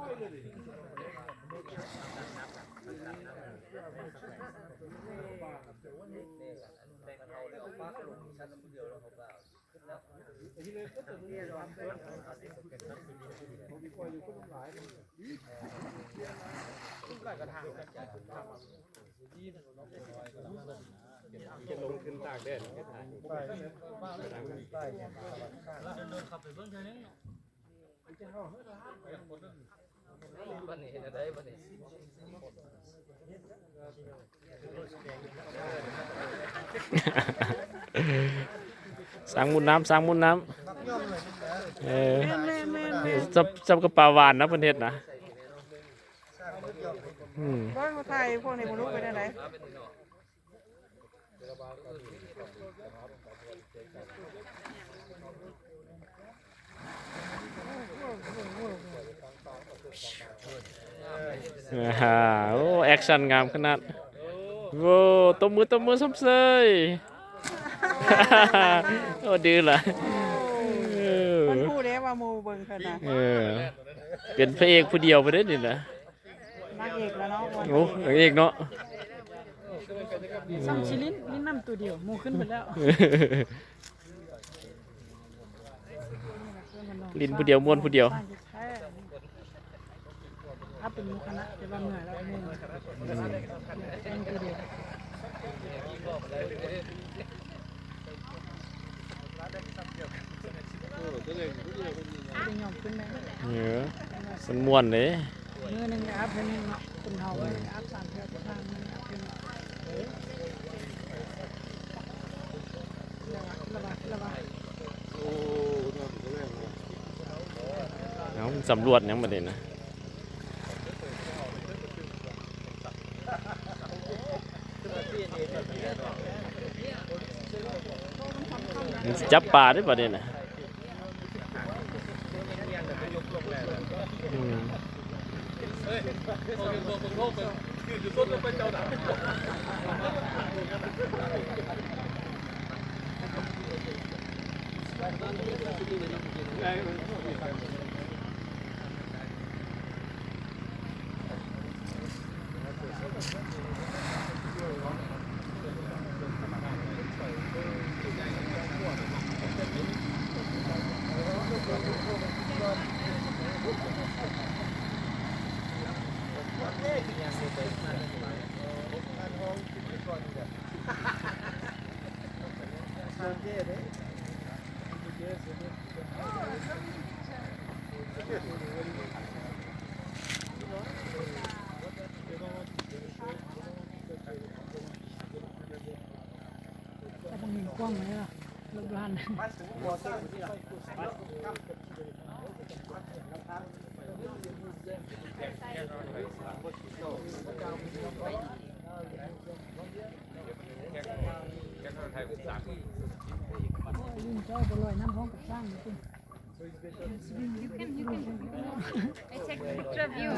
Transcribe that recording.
จะลงขึ้นตากแดดสร้างมุนน้ำจับกระปลาหวานนะประเทศนะบ้านไทยพวกนี้มันรู้ไปได้ไหนโอ้แอคชั่นงามขนาดโว้ตบมือซับเซยโอ้ดื้อละมันพูดได้ว่าโมเบิ่งขนาดเป็นพระเอกผู้เดียวไปได้ดินะนางเอกแล้วเนาะโอ้นางเอกเนาะซ้ำชิลินนี่น้ำตัวเดียวโมขึ้นไปแล้วลินผู้เดียวม้วนผู้เดียวถ้าเป็นมุขนะจะว่าเหนื่อยแล้วนี่ตัวเดียวมันม้วนเลยมือหนึ่งอัพเป็นคนเฮาอัพ3เทือกทางนึงอัพเป็นละบาเอาสำรวจยังประเด็นนะจับปลาได้ประเด็นนะกว้างไหมล่ะรถบ้านยิ่งเจ้าบลอยน้ำห้องกับสร้างจริง You can. I take a picture of you.